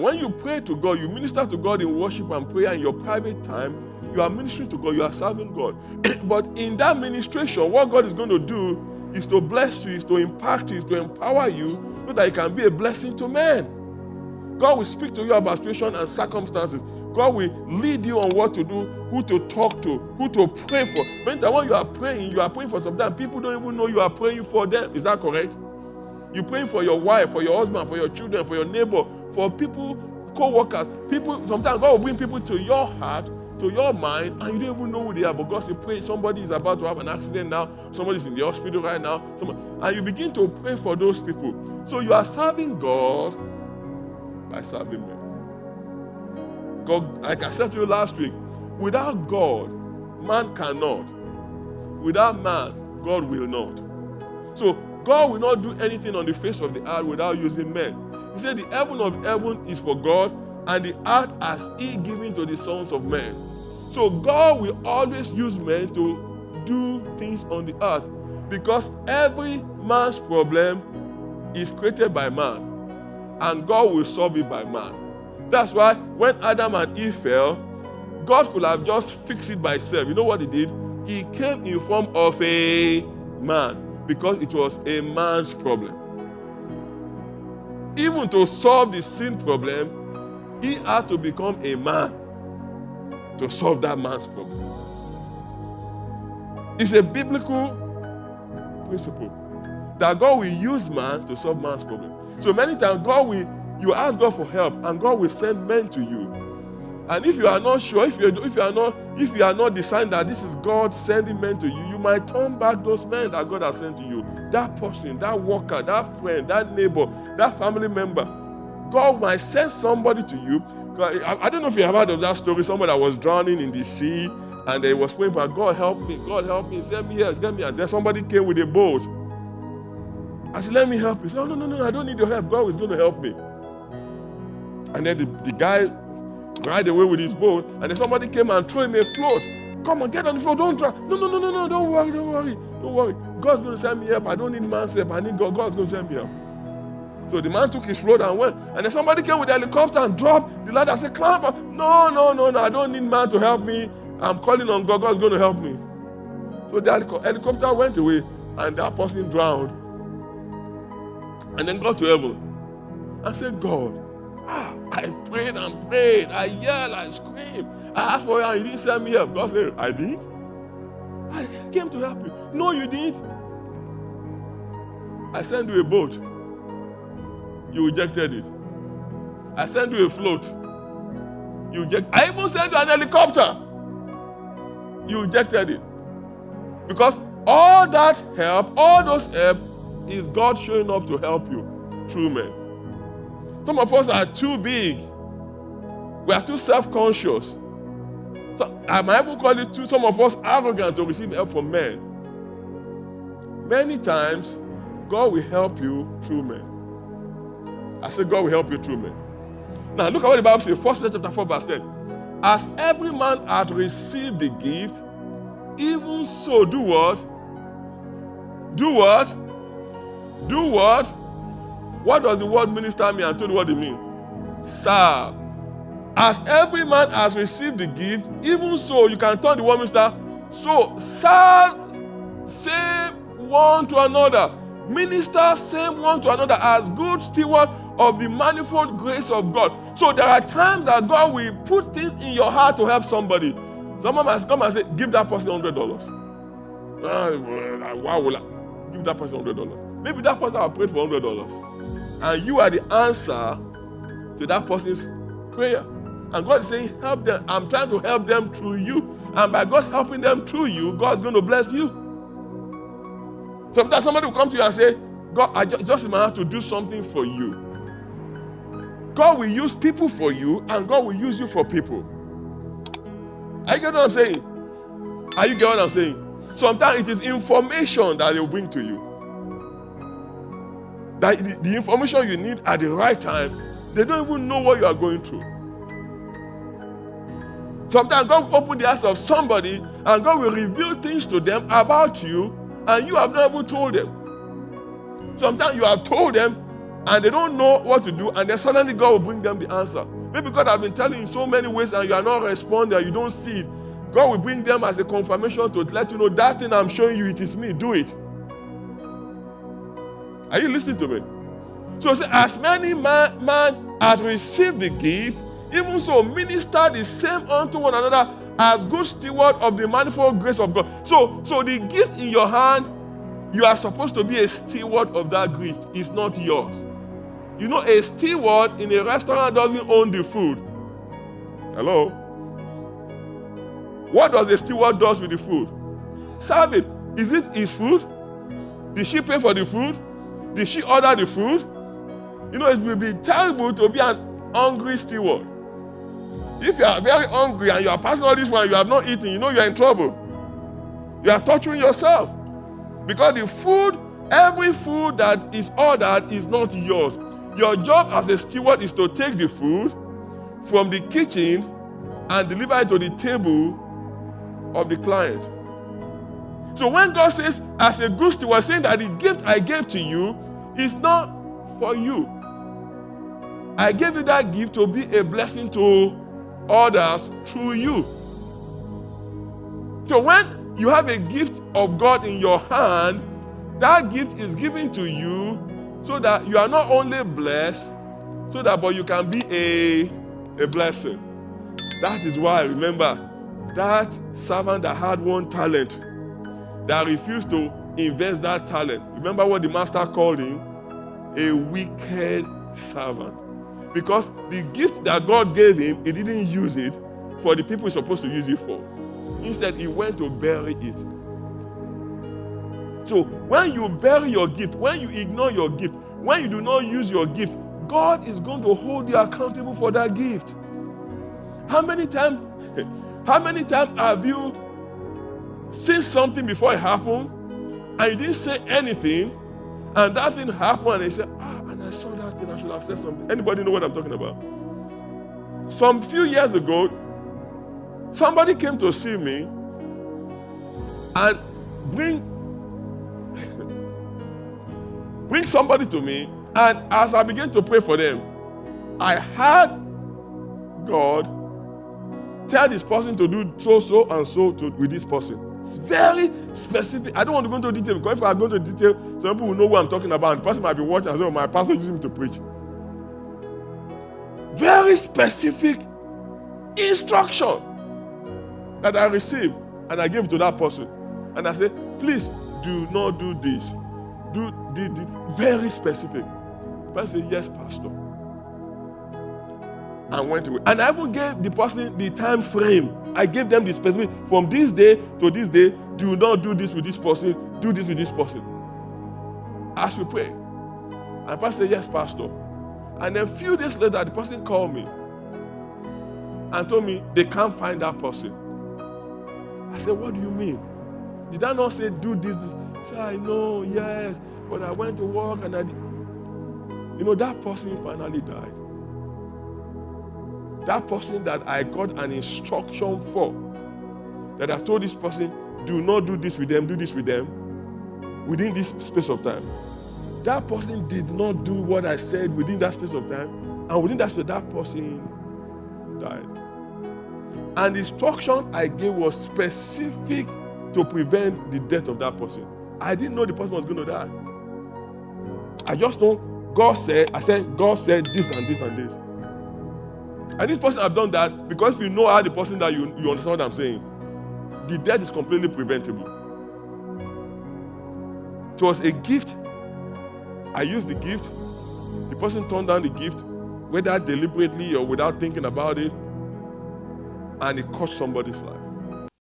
When you pray to God, you minister to God in worship and prayer in your private time, you are ministering to God, you are serving God. But in that ministration, what God is going to do is to bless you, is to impact you, is to empower you so that you can be a blessing to men. God will speak to you about situation and circumstances. God will lead you on what to do, who to talk to, who to pray for. Many times when you are praying for some time. People don't even know you are praying for them. Is that correct? You're praying for your wife, for your husband, for your children, for your neighbor, for people, co-workers. People, sometimes God will bring people to your heart, to your mind, and you don't even know who they are. But God says, pray. Somebody is about to have an accident now. Somebody's in the hospital right now. And you begin to pray for those people. So you are serving God by serving men. God, like I said to you last week, without God, man cannot. Without man, God will not. So God will not do anything on the face of the earth without using men. He said the heaven of heaven is for God, and the earth has He given to the sons of men. So God will always use men to do things on the earth, because every man's problem is created by man, and God will solve it by man. That's why when Adam and Eve fell, God could have just fixed it by himself. You know what He did? He came in form of a man, because it was a man's problem. Even to solve the sin problem, He had to become a man to solve that man's problem. It's a biblical principle that God will use man to solve man's problem. So many times you ask God for help, and God will send men to you. And if you are not sure, if you are not deciding that this is God sending men to you, you might turn back those men that God has sent to you. That person, that worker, that friend, that neighbor, that family member. God might send somebody to you. I don't know if you have heard of that story. Somebody that was drowning in the sea, and they was praying for God, help me, send me here, send me. And then somebody came with a boat. I said, let me help you. He said, no, I don't need your help. God is going to help me. And then the guy right away with his boat, and then somebody came and threw him a float. Come on, get on the float, don't drown. No, don't worry. God's going to send me help. I don't need man's help. I need God. God's going to send me help. So the man took his float and went. And then somebody came with the helicopter and dropped the ladder. I said, climb up. No, I don't need man to help me. I'm calling on God. God's going to help me. So the helicopter went away, and that person drowned. And then got to heaven. I said, God, I prayed and prayed. I yelled, I screamed. I asked for you, and you didn't send me help. God said, I did? I came to help you. No, you didn't. I sent you a boat. You rejected it. I sent you a float. You rejected it. I even sent you an helicopter. You rejected it. Because all that help, all those help, is God showing up to help you through men. Some of us are too big. We are too self-conscious. So I might even call it some of us arrogant to receive help from men. Many times, God will help you through men. I said God will help you through men. Now look at what the Bible says, 1 Peter chapter 4, verse 10. As every man hath received the gift, even so do what? Do what? Do what? What does the word minister mean? I told you what it means. Serve. As every man has received the gift, even so, you can turn the word minister. So, serve, same one to another. Minister, same one to another as good steward of the manifold grace of God. So there are times that God will put things in your heart to help somebody. Someone must come and say, give that person $100. Why will I give that person $100? Maybe that person will pray for $100. And you are the answer to that person's prayer. And God is saying, help them. I'm trying to help them through you. And by God helping them through you, God's going to bless you. Sometimes somebody will come to you and say, God, I just in my heart to do something for you. God will use people for you, and God will use you for people. Are you getting what I'm saying? Are you getting what I'm saying? Sometimes it is information that they will bring to you. That the information you need at the right time, they don't even know what you are going through. Sometimes God will open the eyes of somebody, and God will reveal things to them about you, and you have not even told them. Sometimes you have told them, and they don't know what to do, and then suddenly God will bring them the answer. Maybe God has been telling you in so many ways and you are not responding, you don't see it. God will bring them as a confirmation to let you know that thing I'm showing you, it is me, do it. Are you listening to me? So say, as many man as received the gift, even so minister the same unto one another as good steward of the manifold grace of God. So the gift in your hand, you are supposed to be a steward of that gift. It's not yours. You know, a steward in a restaurant doesn't own the food. Hello? What does a steward do with the food? Serve it. Is it his food? Did she pay for the food? Did she order the food? You know, it will be terrible to be an hungry steward. If you are very hungry and you are passing all this one, you have not eaten, you know you are in trouble. You are torturing yourself. Because the food, every food that is ordered is not yours. Your job as a steward is to take the food from the kitchen and deliver it to the table of the client. So when God says, as a good steward, saying that the gift I gave to you is not for you. I gave you that gift to be a blessing to others through you. So when you have a gift of God in your hand, that gift is given to you so that you are not only blessed, but you can be a blessing. That is why, remember, that servant that had one talent, that refused to invest that talent. Remember what the master called him? A wicked servant. Because the gift that God gave him, he didn't use it for the people he's supposed to use it for. Instead, he went to bury it. So when you bury your gift, when you ignore your gift, when you do not use your gift, God is going to hold you accountable for that gift. How many times have you seen something before it happened and you didn't say anything, and that thing happened and they said, and I saw that thing, I should have said something. Anybody know what I'm talking about? Some few years ago, somebody came to see me and bring somebody to me, and as I began to pray for them, I heard God tell this person to do so and so with this person. It's very specific. I don't want to go into detail, because if I go into detail, some people will know what I'm talking about, and the person might be watching and say, oh, my pastor used me to preach. Very specific instruction that I received, and I gave it to that person. And I said, please do not do this. Do very specific. The person said, yes, pastor. And went away. And I even gave the person the time frame. I gave them the specific, from this day to this day, do not do this with this person, do this with this person. As we pray. And the pastor said, yes, pastor. And then a few days later, the person called me and told me they can't find that person. I said, what do you mean? Did I not say do this? He said, I know, yes, but I went to work and I did. You know, that person finally died. That person that I got an instruction for, that I told this person, do not do this with them, do this with them, within this space of time. That person did not do what I said within that space of time, and within that space, that person died. And the instruction I gave was specific to prevent the death of that person. I didn't know the person was going to die. I just know God said, God said this and this and this. And this person have done that because if you know how the person that you understand what I'm saying, the death is completely preventable. It was a gift. I used the gift. The person turned down the gift, whether deliberately or without thinking about it, and it cost somebody's life.